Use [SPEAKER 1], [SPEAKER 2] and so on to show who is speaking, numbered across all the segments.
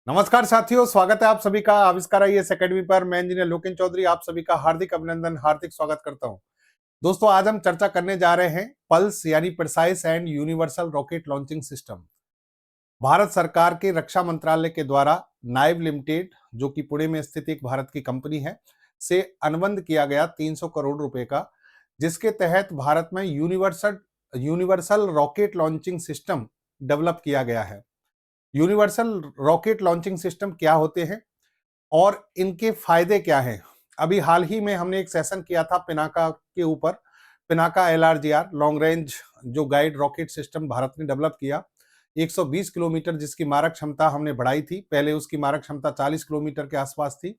[SPEAKER 1] नमस्कार साथियों, स्वागत है आप सभी का आविष्कार आईएएस एकेडमी पर। मैं इंजीनियर लोकेन चौधरी आप सभी का हार्दिक अभिनंदन, हार्दिक स्वागत करता हूं। दोस्तों, आज हम चर्चा करने जा रहे हैं पल्स यानी precise and universal rocket launching system. Bharat सरकार के रक्षा मंत्रालय के द्वारा नाइव लिमिटेड, जो कि पुणे में स्थित एक भारत की कंपनी है, से अनुबंध किया गया 300 करोड़ रुपए का, जिसके तहत भारत में universal rocket launching system develop किया गया है। यूनिवर्सल रॉकेट लॉन्चिंग सिस्टम क्या होते हैं और इनके फायदे क्या हैं? अभी हाल ही में हमने एक सेशन किया था पिनाका के ऊपर। पिनाका एलआरजीआर लॉन्ग रेंज जो गाइड रॉकेट सिस्टम भारत ने डेवलप किया। 120 किलोमीटर जिसकी मारक क्षमता हमने बढ़ाई थी। पहले उसकी मारक क्षमता 40 किलोमीटर के आसपास थी।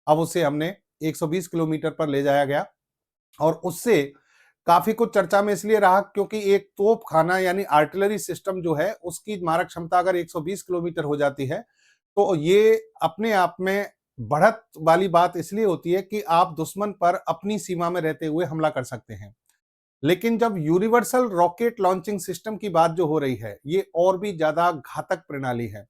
[SPEAKER 1] अब उसे हमने 120 किलोमीटर पर ले जाया गया और उससे काफी कुछ चर्चा में इसलिए रहा क्योंकि एक तोपखाना यानी आर्टिलरी सिस्टम जो है उसकी मारक क्षमता अगर 120 किलोमीटर हो जाती है तो ये अपने आप में बढ़त वाली बात इसलिए होती है कि आप दुश्मन पर अपनी सीमा में रहते हुए हमला कर सकते हैं। लेकिन जब यूनिवर्सल रॉकेट लॉन्चिंग सिस्टम की बात जो हो रही है, ये और भी ज्यादा घातक प्रणाली है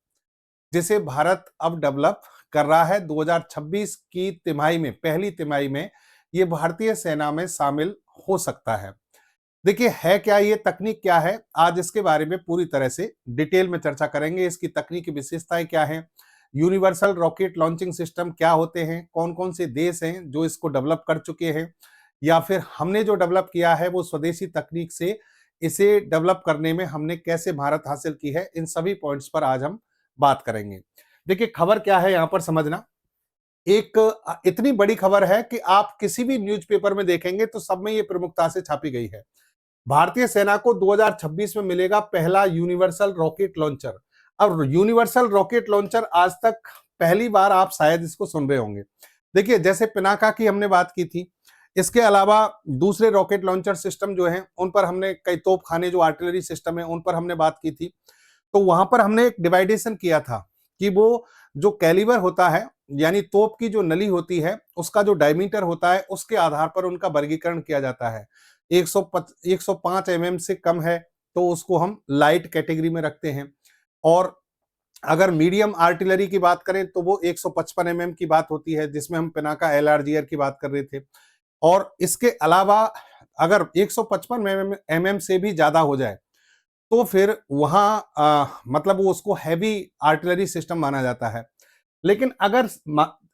[SPEAKER 1] जिसे भारत अब डेवलप कर रहा है। 2026 की तिमाही में, पहली तिमाही में ये भारतीय सेना में शामिल हो सकता है। देखिए, है क्या ये तकनीक, क्या है, आज इसके बारे में पूरी तरह से डिटेल में चर्चा करेंगे। इसकी तकनीकी विशेषताएं क्या हैं, यूनिवर्सल रॉकेट लॉन्चिंग सिस्टम क्या होते हैं, कौन कौन से देश हैं जो इसको डेवलप कर चुके हैं, या फिर हमने जो डेवलप किया है वो स्वदेशी तकनीक से इसे डेवलप करने में हमने कैसे महारत हासिल की है। इन सभी पॉइंट्स पर आज हम बात करेंगे। देखिए, खबर क्या है यहां पर समझना। एक इतनी बड़ी खबर है कि आप किसी भी न्यूज़पेपर में देखेंगे तो सब में ये प्रमुखता से छापी गई है। भारतीय सेना को 2026 में मिलेगा पहला यूनिवर्सल रॉकेट लॉन्चर। अब यूनिवर्सल रॉकेट लॉन्चर आज तक पहली बार आप शायद इसको सुन रहे होंगे। देखिए, जैसे पिनाका की हमने बात की थी, इसके अलावा दूसरे रॉकेट लॉन्चर सिस्टम जो हैं उन पर हमने, कई तोपखाने जो आर्टिलरी सिस्टम है उन पर हमने बात की थी। तो वहां पर हमने एक डिवाइडेशन किया था कि वो जो कैलिबर होता है यानी तोप की जो नली होती है उसका जो डायमीटर होता है उसके आधार पर उनका वर्गीकरण किया जाता है। 105 mm से कम है तो उसको हम लाइट कैटेगरी में रखते हैं, और अगर मीडियम आर्टिलरी की बात करें तो वो 155 mm की बात होती है, जिसमें हम पिनाका एलआरजीआर की बात कर रहे थे। और इसके अलावा अगर 155 mm से भी ज्यादा हो जाए तो फिर वहां मतलब वो उसको हैवी आर्टिलरी सिस्टम माना जाता है। लेकिन अगर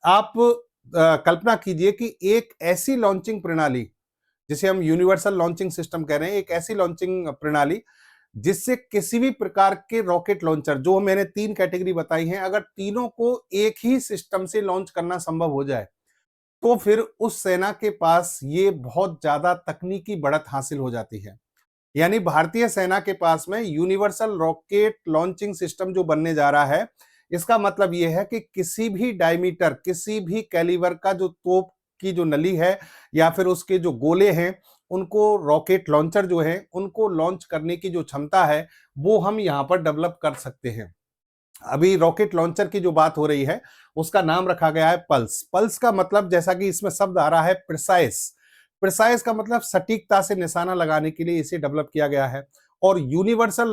[SPEAKER 1] आप कल्पना कीजिए कि एक ऐसी लॉन्चिंग प्रणाली जिसे हम यूनिवर्सल लॉन्चिंग सिस्टम कह रहे हैं, एक ऐसी लॉन्चिंग प्रणाली जिससे किसी भी प्रकार के रॉकेट लॉन्चर, जो मैंने 3 कैटेगरी बताई हैं, अगर तीनों को एक ही सिस्टम से लॉन्च करना संभव हो जाए तो फिर उस सेना के पास ये बहुत ज्यादा तकनीकी बढ़त हासिल हो जाती है। यानी भारतीय सेना के पास में यूनिवर्सल रॉकेट लॉन्चिंग सिस्टम जो बनने जा रहा है, इसका मतलब यह है कि किसी भी डायमीटर, किसी भी कैलिबर का जो तोप की जो नली है या फिर उसके जो गोले हैं, उनको रॉकेट लॉन्चर जो है उनको लॉन्च करने की जो क्षमता है वो हम यहां पर डेवलप कर सकते हैं। अभी रॉकेट लॉन्चर की जो बात हो रही है उसका नाम रखा गया है पल्स। पल्स का मतलब, जैसा कि इसमें शब्द आ रहा है, प्रिसाइज। प्रिसाइज का मतलब सटीकता से निशाना लगाने के लिए इसे डेवलप किया गया है। और यूनिवर्सल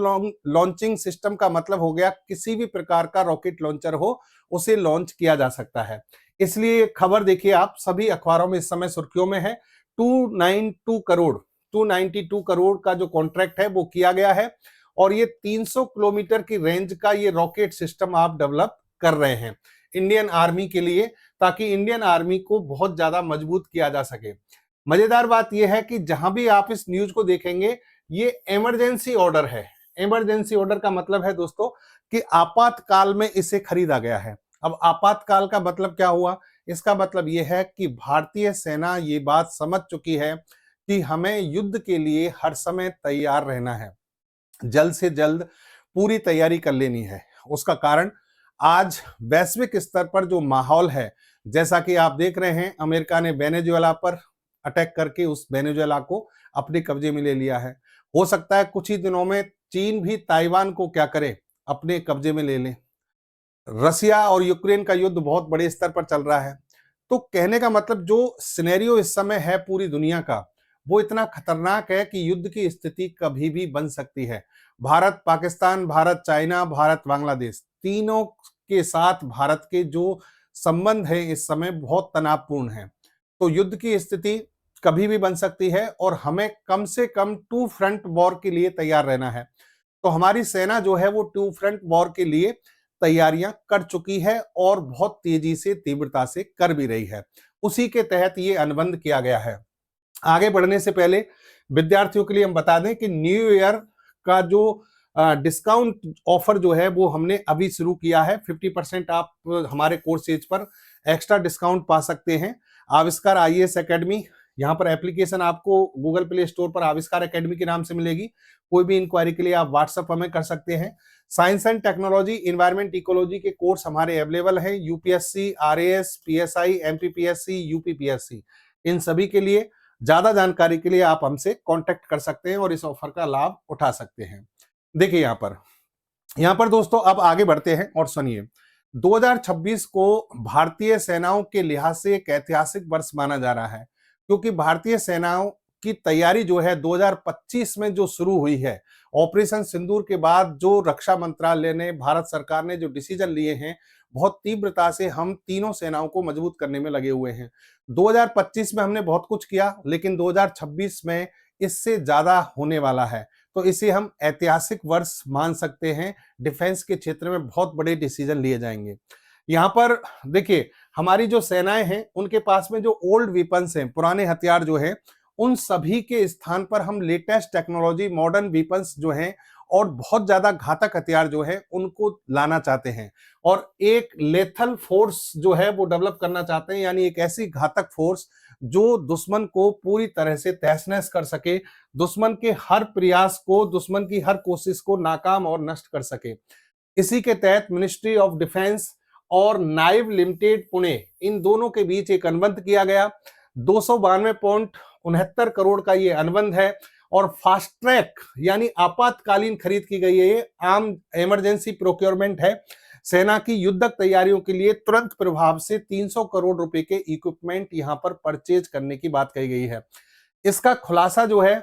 [SPEAKER 1] लॉन्चिंग सिस्टम का मतलब हो गया किसी भी प्रकार का रॉकेट लॉन्चर हो उसे लॉन्च किया जा सकता है। इसलिए खबर देखिए, आप सभी अखबारों में इस समय सुर्खियों में है। 292 करोड़ का जो कॉन्ट्रैक्ट है वो किया गया है और ये 300 किलोमीटर की रेंज का ये रॉकेट सिस्टम आप डेवलप कर रहे हैं इंडियन आर्मी के लिए, ताकि इंडियन आर्मी को बहुत ज्यादा मजबूत किया जा सके। मजेदार बात यह है कि जहां भी आप इस न्यूज को देखेंगे ये इमरजेंसी ऑर्डर है। इमरजेंसी ऑर्डर का मतलब है दोस्तों कि आपातकाल में इसे खरीदा गया है। अब आपातकाल का मतलब क्या हुआ? इसका मतलब यह है कि भारतीय सेना ये बात समझ चुकी है कि हमें युद्ध के लिए हर समय तैयार रहना है, जल्द से जल्द पूरी तैयारी कर लेनी है। उसका कारण आज वैश्विक स्तर पर जो माहौल है, जैसा कि आप देख रहे हैं, अमेरिका ने वेनेजुएला पर अटैक करके उस वेनेजुएला को अपने कब्जे में ले लिया है। हो सकता है कुछ ही दिनों में चीन भी ताइवान को क्या करे, अपने कब्जे में ले ले। रसिया और यूक्रेन का युद्ध बहुत बड़े स्तर पर चल रहा है। तो कहने का मतलब, जो सिनेरियो इस समय है पूरी दुनिया का, वो इतना खतरनाक है कि युद्ध की स्थिति कभी भी बन सकती है। भारत पाकिस्तान, भारत चाइना, भारत बांग्लादेश, तीनों के साथ भारत के जो संबंध है इस समय बहुत तनावपूर्ण है। तो युद्ध की स्थिति कभी भी बन सकती है और हमें कम से कम टू फ्रंट वॉर के लिए तैयार रहना है। तो हमारी सेना जो है वो टू फ्रंट वॉर के लिए तैयारियां कर चुकी है और बहुत तेजी से, तीव्रता से कर भी रही है। उसी के तहत ये अनुबंध किया गया है। आगे बढ़ने से पहले विद्यार्थियों के लिए हम बता दें कि न्यू ईयर का जो डिस्काउंट ऑफर जो है वो हमने अभी शुरू किया है। 50% आप हमारे कोर्सेज पर एक्स्ट्रा डिस्काउंट पा सकते हैं। आविष्कार आईएएस एकेडमी, यहाँ पर एप्लीकेशन आपको गूगल प्ले स्टोर पर आविष्कार एकेडमी के नाम से मिलेगी। कोई भी इंक्वायरी के लिए आप व्हाट्सएप हमें कर सकते हैं। Science and technology, environment, ecology के कोर्स हमारे अवेलेबल हैं। UPSC, RAS, PSI, MPPSC, UPPSC, इन सभी के लिए ज्यादा जानकारी के लिए आप हमसे कांटेक्ट कर सकते हैं और इस ऑफर का लाभ उठा सकते हैं। देखिए यहाँ पर दोस्तों अब आगे बढ़ते हैं और सुनिए। 2026 को भारतीय सेनाओं के लिहाज से एक ऐतिहासिक वर्ष माना जा रहा है, क्योंकि भारतीय सेनाओं की तैयारी जो है 2025 में जो शुरू हुई है, ऑपरेशन सिंदूर के बाद जो रक्षा मंत्रालय ने, भारत सरकार ने जो डिसीजन लिए हैं, बहुत तीव्रता से हम तीनों सेनाओं को मजबूत करने में लगे हुए हैं। 2025 में हमने बहुत कुछ किया, लेकिन 2026 में इससे ज्यादा होने वाला है। तो इसे हम ऐतिहासिक वर्ष मान सकते हैं। डिफेंस के क्षेत्र में बहुत बड़े डिसीजन लिए जाएंगे। यहाँ पर देखिए, हमारी जो सेनाएं हैं उनके पास में जो ओल्ड वेपन्स हैं, पुराने हथियार जो हैं, उन सभी के स्थान पर हम लेटेस्ट टेक्नोलॉजी, मॉडर्न वेपन्स जो हैं और बहुत ज्यादा घातक हथियार जो है उनको लाना चाहते हैं और एक लेथल फोर्स जो है वो डेवलप करना चाहते हैं, यानी एक ऐसी घातक फोर्स जो दुश्मन को पूरी तरह से तहस-नहस कर सके, दुश्मन के हर प्रयास को, दुश्मन की हर कोशिश को नाकाम और नष्ट कर सके। इसी के तहत मिनिस्ट्री ऑफ डिफेंस और नाइव लिमिटेड पुणे, इन दोनों के बीच एक अनुबंध किया गया। 292.69 करोड़ का ये अनुबंध है और फास्ट ट्रैक यानी आपातकालीन खरीद की गई है। ये आम इमरजेंसी प्रोक्योरमेंट है। सेना की युद्धक तैयारियों के लिए तुरंत प्रभाव से 300 करोड़ रुपए के इक्विपमेंट यहां पर परचेज करने की बात कही गई है। इसका खुलासा जो है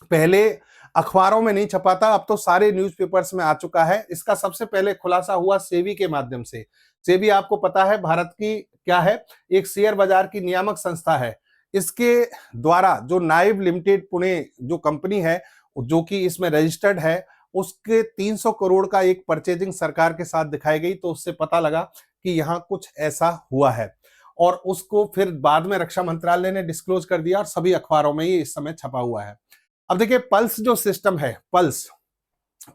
[SPEAKER 1] पहले अखबारों में नहीं छपा था, अब तो सारे न्यूज़पेपर्स में आ चुका है। इसका सबसे पहले खुलासा हुआ सेबी के माध्यम से। सेबी आपको पता है भारत की क्या है, एक शेयर बाजार की नियामक संस्था है। इसके द्वारा जो नाइव लिमिटेड पुणे जो कंपनी है जो कि इसमें रजिस्टर्ड है, उसके 300 करोड़ का एक परचेजिंग सरकार के साथ दिखाई गई, तो उससे पता लगा कि यहाँ कुछ ऐसा हुआ है और उसको फिर बाद में रक्षा मंत्रालय ने डिस्क्लोज कर दिया और सभी अखबारों में ये इस समय छपा हुआ है। अब देखिए, पल्स जो सिस्टम है, पल्स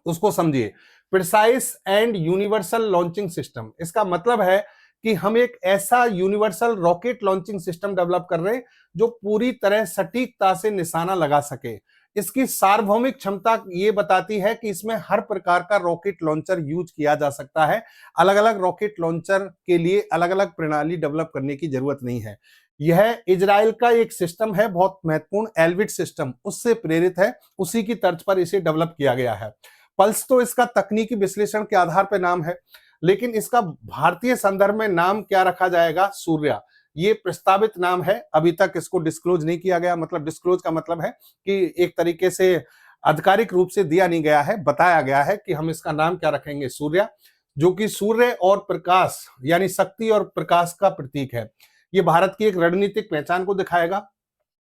[SPEAKER 1] उसको समझिए, precise and universal launching system. इसका मतलब है कि हम एक ऐसा universal rocket launching system develop कर रहे हैं जो पूरी तरह सटीकता से निशाना लगा सके। इसकी सार्वभौमिक क्षमता ये बताती है कि इसमें हर प्रकार का रॉकेट लॉन्चर यूज किया जा सकता है। अलग अलग रॉकेट लॉन्चर के लिए अलग अलग प्रणाली डेवलप करने की जरूरत नहीं है। यह इजराइल का एक सिस्टम है, बहुत महत्वपूर्ण, एल्विट सिस्टम, उससे प्रेरित है, उसी की तर्ज पर इसे डेवलप किया गया है। पल्स तो इसका तकनीकी विश्लेषण के आधार पर नाम है, लेकिन इसका भारतीय संदर्भ में नाम क्या रखा जाएगा? सूर्या। ये प्रस्तावित नाम है, अभी तक इसको डिस्क्लोज नहीं किया गया। मतलब डिस्क्लोज का मतलब है कि एक तरीके से आधिकारिक रूप से दिया नहीं गया है, बताया गया है कि हम इसका नाम क्या रखेंगे, सूर्या, जो कि सूर्य और प्रकाश यानी शक्ति और प्रकाश का प्रतीक है। ये भारत की एक रणनीतिक पहचान को दिखाएगा।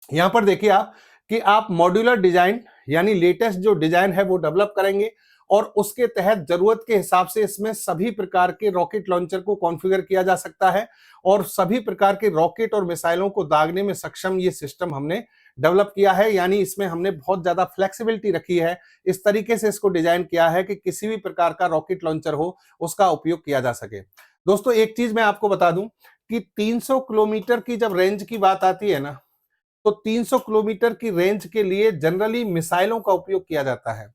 [SPEAKER 1] यहां पर देखिए आप कि आप मॉड्यूलर डिजाइन यानी लेटेस्ट जो डिजाइन है वो डेवलप करेंगे और उसके तहत जरूरत के हिसाब से इसमें सभी प्रकार के रॉकेट लॉन्चर को कॉन्फ़िगर किया जा सकता है और सभी प्रकार के रॉकेट और मिसाइलों को दागने में सक्षम ये सिस्टम हमने डेवलप किया है। यानी इसमें हमने बहुत ज्यादा फ्लेक्सिबिलिटी रखी है, इस तरीके से इसको डिजाइन किया है कि किसी भी प्रकार का रॉकेट लॉन्चर हो उसका उपयोग किया जा सके। दोस्तों, एक चीज मैं आपको बता दूं कि 300 किलोमीटर की जब रेंज की बात आती है ना, तो 300 किलोमीटर की रेंज के लिए जनरली मिसाइलों का उपयोग किया जाता है।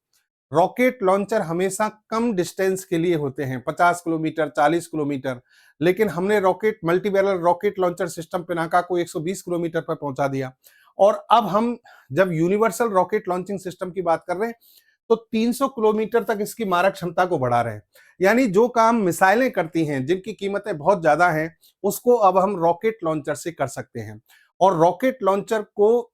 [SPEAKER 1] रॉकेट लॉन्चर हमेशा कम डिस्टेंस के लिए होते हैं, 50 किलोमीटर, 40 किलोमीटर, लेकिन हमने rocket multi barrel rocket launcher system Pinaka को 120 किलोमीटर पर पहुंचा दिया। और अब हम जब यूनिवर्सल रॉकेट लॉन्चिंग सिस्टम की बात कर रहे हैं तो 300 किलोमीटर तक इसकी मारक क्षमता को बढ़ा रहे हैं। यानी जो काम मिसाइलें करती हैं जिनकी कीमतें बहुत ज्यादा हैं, उसको अब हम रॉकेट लॉन्चर से कर सकते हैं। और रॉकेट लॉन्चर को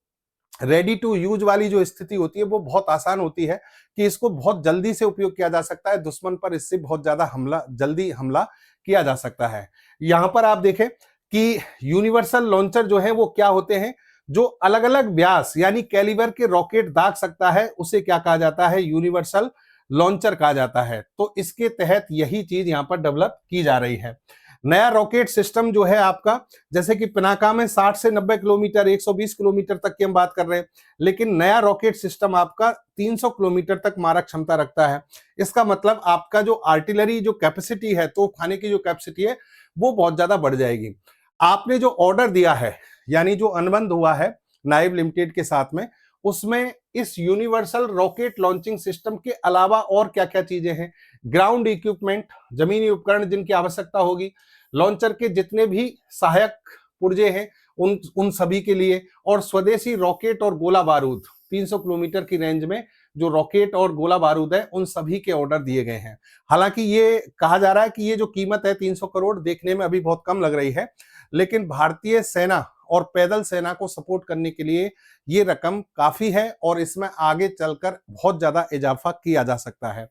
[SPEAKER 1] रेडी टू यूज वाली जो स्थिति होती है वो बहुत आसान होती है कि इसको बहुत जल्दी से उपयोग किया जा सकता है, दुश्मन पर इससे बहुत ज्यादा जल्दी हमला किया जा सकता है। यहां पर आप देखें कि यूनिवर्सल लॉन्चर जो है वो क्या होते हैं, जो अलग अलग व्यास यानी कैलिबर के रॉकेट दाग सकता है उसे क्या कहा जाता है, यूनिवर्सल लॉन्चर कहा जाता है। तो इसके तहत यही चीज यहां पर डेवलप की जा रही है। नया रॉकेट सिस्टम जो है आपका, जैसे कि पिनाका में 60 से 90 किलोमीटर 120 किलोमीटर तक की हम बात कर रहे हैं, लेकिन नया रॉकेट सिस्टम आपका 300 किलोमीटर तक मारक क्षमता रखता है। इसका मतलब आपका जो आर्टिलरी जो कैपेसिटी है, तो खाने की जो कैपेसिटी है वो बहुत ज्यादा बढ़ जाएगी। आपने जो ऑर्डर दिया है यानी जो अनुबंध हुआ है नाइव लिमिटेड के साथ में, उसमें इस यूनिवर्सल रॉकेट लॉन्चिंग सिस्टम के अलावा और क्या क्या चीजें हैं, ग्राउंड इक्विपमेंट, जमीनी उपकरण जिनकी आवश्यकता होगी, लॉन्चर के जितने भी सहायक पुर्जे हैं उन सभी के लिए, और स्वदेशी रॉकेट और गोला बारूद 300 किलोमीटर की रेंज में जो रॉकेट और गोला बारूद है उन सभी के ऑर्डर दिए गए हैं। हालांकि ये कहा जा रहा है कि ये जो कीमत है 300 करोड़ देखने में अभी बहुत कम लग रही है, लेकिन भारतीय सेना और पैदल सेना को सपोर्ट करने के लिए ये रकम काफी है और इसमें आगे चलकर बहुत ज्यादा इजाफा किया जा सकता है।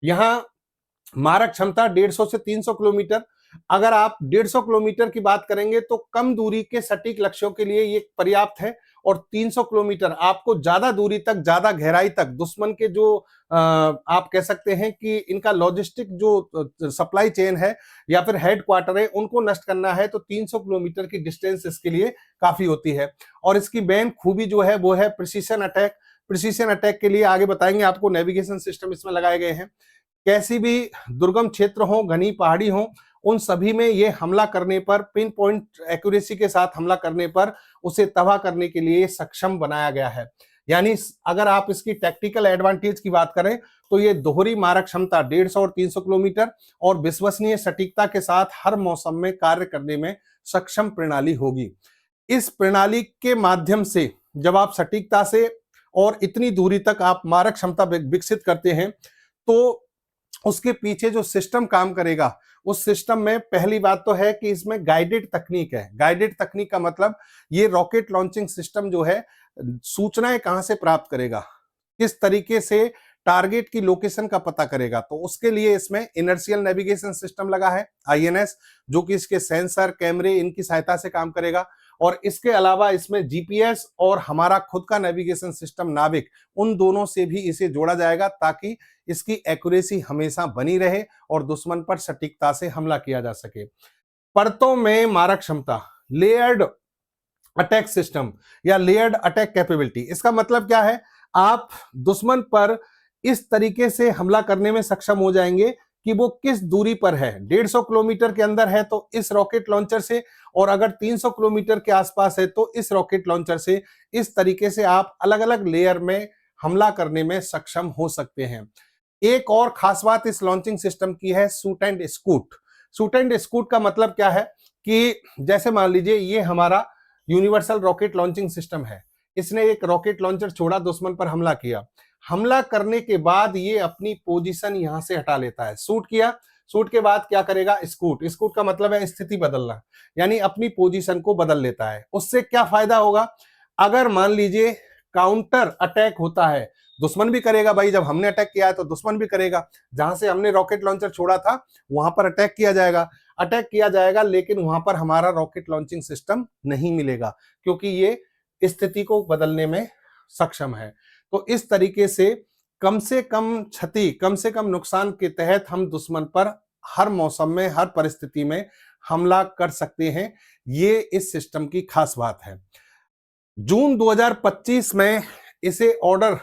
[SPEAKER 1] यहां मारक क्षमता 150 से 300 किलोमीटर। अगर आप 150 किलोमीटर की बात करेंगे तो कम दूरी के सटीक लक्ष्यों के लिए ये पर्याप्त है, और 300 किलोमीटर आपको ज्यादा दूरी तक, ज्यादा गहराई तक दुश्मन के जो आप कह सकते हैं कि इनका लॉजिस्टिक जो सप्लाई चेन है या फिर हेड क्वार्टर है उनको नष्ट करना है, तो 300 किलोमीटर की डिस्टेंस इसके लिए काफी होती है। और इसकी मेन खूबी जो है वो है प्रिसीशन अटैक। प्रिसीशन अटैक के लिए आगे बताएंगे आपको, नेविगेशन सिस्टम इसमें लगाए गए हैं। कैसी भी दुर्गम क्षेत्र हो, घनी पहाड़ी हो, उन सभी में ये हमला करने पर, पिन पॉइंट एक्यूरेसी के साथ हमला करने पर उसे तबाह करने के लिए सक्षम बनाया गया है। यानी अगर आप इसकी टैक्टिकल एडवांटेज की बात करें तो ये दोहरी मारक क्षमता 150 और 300 किलोमीटर और विश्वसनीय सटीकता के साथ हर मौसम में कार्य करने में सक्षम प्रणाली होगी। इस प्रणाली के माध्यम से जब आप सटीकता से और इतनी दूरी तक आप मारक क्षमता विकसित करते हैं, तो उसके पीछे जो सिस्टम काम करेगा, उस सिस्टम में पहली बात तो है कि इसमें गाइडेड तकनीक है। गाइडेड तकनीक का मतलब ये रॉकेट लॉन्चिंग सिस्टम जो है सूचनाएं कहां से प्राप्त करेगा, किस तरीके से टारगेट की लोकेशन का पता करेगा, तो उसके लिए इसमें इनर्शियल नेविगेशन सिस्टम लगा है आईएनएस, जो कि इसके सेंसर, कैमरे इनकी सहायता से काम करेगा। और इसके अलावा इसमें जीपीएस और हमारा खुद का नेविगेशन सिस्टम नाविक, उन दोनों से भी इसे जोड़ा जाएगा ताकि इसकी एक्यूरेसी हमेशा बनी रहे और दुश्मन पर सटीकता से हमला किया जा सके। परतों में मारक क्षमता, लेयर्ड अटैक सिस्टम या लेयर्ड अटैक कैपेबिलिटी। इसका मतलब क्या है, आप दुश्मन पर इस तरीके से हमला करने में सक्षम हो जाएंगे कि वो किस दूरी पर है। 150 किलोमीटर के अंदर है तो इस रॉकेट लॉन्चर से, और अगर 300 किलोमीटर के आसपास है तो इस रॉकेट लॉन्चर से। इस तरीके से आप अलग अलग लेयर में हमला करने में सक्षम हो सकते हैं। एक और खास बात इस लॉन्चिंग सिस्टम की है shoot and scoot. Shoot and scoot का मतलब क्या है कि जैसे मान लीजिए ये हमारा यूनिवर्सल रॉकेट लॉन्चिंग सिस्टम है, इसने एक रॉकेट लॉन्चर छोड़ा, दुश्मन पर हमला किया। हमला करने के बाद ये अपनी पोजीशन यहां से हटा लेता है। शूट किया, शूट के बाद क्या करेगा, स्कूट। स्कूट का मतलब है स्थिति बदलना, यानी अपनी पोजीशन को बदल लेता है। उससे क्या फायदा होगा, अगर मान लीजिए काउंटर अटैक होता है, दुश्मन भी करेगा भाई, जब हमने अटैक किया है तो दुश्मन भी करेगा, जहां से हमने रॉकेट लॉन्चर छोड़ा था वहां पर अटैक किया जाएगा, लेकिन वहां पर हमारा रॉकेट लॉन्चिंग सिस्टम नहीं मिलेगा क्योंकि ये स्थिति को बदलने में सक्षम है। तो इस तरीके से कम क्षति, कम से कम नुकसान के तहत हम दुश्मन पर हर मौसम में, हर परिस्थिति में हमला कर सकते हैं। ये इस सिस्टम की खास बात है। जून 2025 में इसे ऑर्डर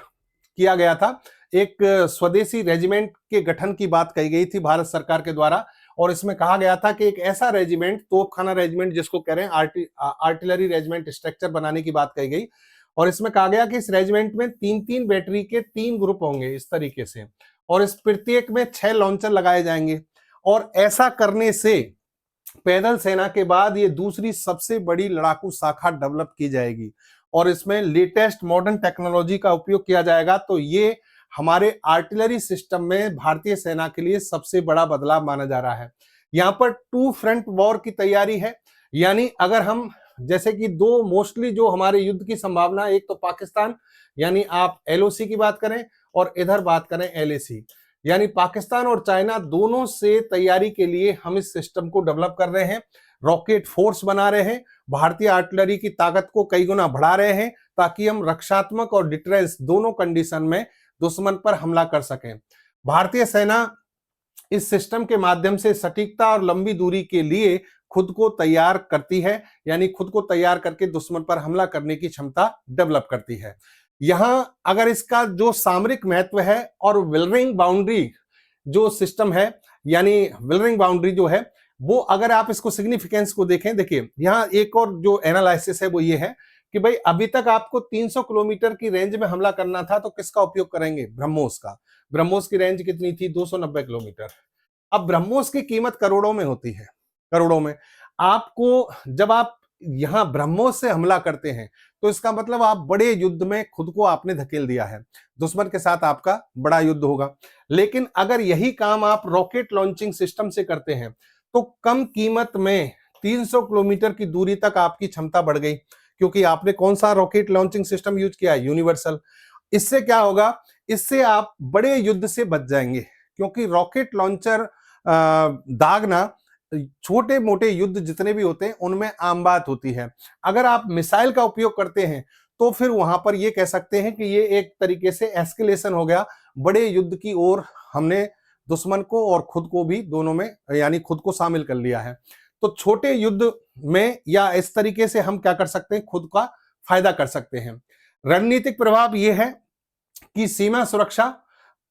[SPEAKER 1] किया गया था। एक स्वदेशी रेजिमेंट के गठन की बात कही गई थी भारत सरकार के द्वारा, और इसमें कहा गया था कि एक ऐसा रेजिमेंट, तोपखाना रेजिमेंट जिसको कह रहे हैं, आर्टिलरी रेजिमेंट स्ट्रक्चर बनाने की बात कही गई। और इसमें कहा गया कि इस रेजिमेंट में 3-3 बैटरी के 3 ग्रुप होंगे इस तरीके से, और इस प्रत्येक में 6 लॉन्चर लगाए जाएंगे। और ऐसा करने से पैदल सेना के बाद ये दूसरी सबसे बड़ी लड़ाकू शाखा डेवलप की जाएगी और इसमें लेटेस्ट मॉडर्न टेक्नोलॉजी का उपयोग किया जाएगा। तो ये हमारे आर्टिलरी सिस्टम में भारतीय सेना के लिए सबसे बड़ा बदलाव माना जा रहा है। यहाँ पर 2 फ्रंट वॉर की तैयारी है, यानी अगर हम जैसे कि दो मोस्टली जो हमारे युद्ध की संभावना, एक तो पाकिस्तान यानी आप एलओसी की बात करें और इधर बात करें एलएसी, यानी पाकिस्तान और चाइना दोनों से तैयारी के लिए हम इस सिस्टम को डेवलप कर रहे हैं, रॉकेट फोर्स बना रहे हैं, भारतीय आर्टिलरी की ताकत को कई गुना बढ़ा रहे हैं ताकि हम रक्षात्मक और डिटरेंस दोनों कंडीशन में दुश्मन पर हमला कर सकें। भारतीय सेना इस सिस्टम के माध्यम से सटीकता और लंबी दूरी के लिए खुद को तैयार करती है, यानी खुद को तैयार करके दुश्मन पर हमला करने की क्षमता डेवलप करती है। यहां अगर इसका जो सामरिक महत्व है और विलरिंग बाउंड्री जो सिस्टम है, यानी विलरिंग बाउंड्री जो है वो, अगर आप इसको सिग्निफिकेंस को देखें, देखिए यहां एक और जो एनालिसिस है वो ये है कि भाई अभी तक आपको 300 किलोमीटर की रेंज में हमला करना था तो किसका उपयोग करेंगे? ब्रह्मोस का। ब्रह्मोस की रेंज कितनी थी? 290 किलोमीटर। अब ब्रह्मोस की कीमत करोड़ों में होती है, करोड़ों में। आपको जब आप यहां ब्रह्मोस से हमला करते हैं तो इसका मतलब आप बड़े युद्ध में खुद को आपने धकेल दिया है, दुश्मन के साथ आपका बड़ा युद्ध होगा। लेकिन अगर यही काम आप रॉकेट लॉन्चिंग सिस्टम से करते हैं तो कम कीमत में 300 किलोमीटर की दूरी तक आपकी क्षमता बढ़ गई, क्योंकि आपने कौन सा रॉकेट लॉन्चिंग सिस्टम यूज किया है? यूनिवर्सल। इससे क्या होगा? इससे आप बड़े युद्ध से बच जाएंगे, क्योंकि रॉकेट लॉन्चर दागना छोटे मोटे युद्ध जितने भी होते हैं उनमें आम बात होती है। अगर आप मिसाइल का उपयोग करते हैं तो फिर वहां पर ये कह सकते हैं कि ये एक तरीके से एस्केलेशन हो गया, बड़े युद्ध की ओर हमने दुश्मन को और खुद को भी दोनों में, यानी खुद को शामिल कर लिया है। तो छोटे युद्ध में या इस तरीके से हम क्या कर सकते हैं? खुद का फायदा कर सकते हैं। रणनीतिक प्रभाव यह है कि सीमा सुरक्षा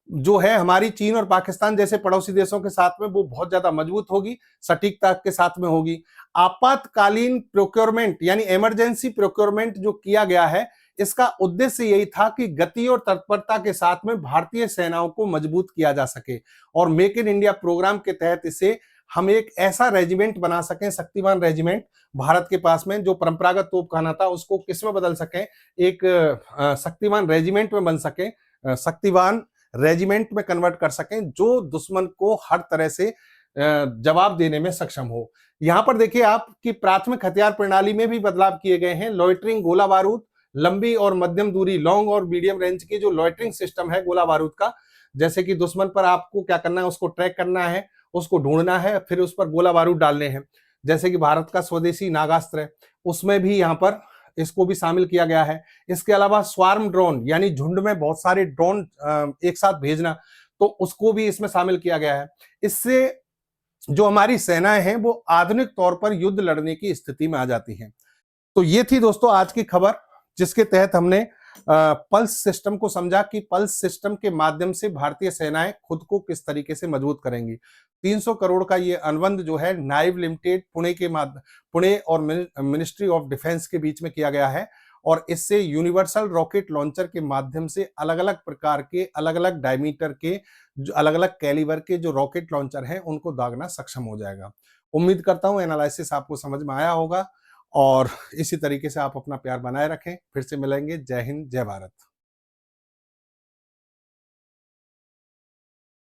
[SPEAKER 1] जो है हमारी चीन और पाकिस्तान जैसे पड़ोसी देशों के साथ में वो बहुत ज्यादा मजबूत होगी, सटीकता के साथ में होगी। आपातकालीन प्रोक्योरमेंट यानी इमरजेंसी प्रोक्योरमेंट जो किया गया है, इसका उद्देश्य यही था कि गति और तत्परता के साथ में भारतीय सेनाओं को मजबूत किया जा सके और मेक इन इंडिया प्रोग्राम के तहत इसे हम एक ऐसा रेजिमेंट बना सकें, शक्तिमान रेजिमेंट भारत के पास में, जो परंपरागत तोपखाना था उसको किस में बदल सकें? एक शक्तिमान रेजिमेंट में बन सके, शक्तिवान रेजिमेंट में कन्वर्ट कर सकें, जो दुश्मन को हर तरह से जवाब देने में सक्षम हो। यहां पर देखिए आपकी प्राथमिक हथियार प्रणाली में भी बदलाव किए गए हैं। लॉइटरिंग गोला बारूद, लंबी और मध्यम दूरी, लॉन्ग और मीडियम रेंज की जो लॉइटरिंग सिस्टम है गोला बारूद का, जैसे कि दुश्मन पर आपको क्या करना है? उसको ट्रैक करना है, उसको ढूंढना है, फिर उस पर गोला बारूद डालने हैं। जैसे कि भारत का स्वदेशी नागास्त्र है, उसमें भी यहाँ पर इसको भी शामिल किया गया है। इसके अलावा स्वार्म ड्रोन यानी झुंड में बहुत सारे ड्रोन एक साथ भेजना, तो उसको भी इसमें शामिल किया गया है। इससे जो हमारी सेनाएं हैं वो आधुनिक तौर पर युद्ध लड़ने की स्थिति में आ जाती हैं। तो ये थी दोस्तों आज की खबर, जिसके तहत हमने पल्स सिस्टम को समझा कि पल्स सिस्टम के माध्यम से भारतीय सेनाएं खुद को किस तरीके से मजबूत करेंगी। 300 करोड़ का ये अनुबंध जो है नाइव लिमिटेड पुणे और मिनिस्ट्री ऑफ डिफेंस के बीच में किया गया है, और इससे यूनिवर्सल रॉकेट लॉन्चर के माध्यम से अलग अलग प्रकार के, अलग अलग डायमीटर के, जो अलग अलग कैलिबर के जो रॉकेट लॉन्चर हैं उनको दागना सक्षम हो जाएगा। उम्मीद करता हूं एनालिसिस आपको समझ में आया होगा, और इसी तरीके से आप अपना प्यार बनाए रखें। फिर से मिलेंगे। जय हिंद, जय भारत।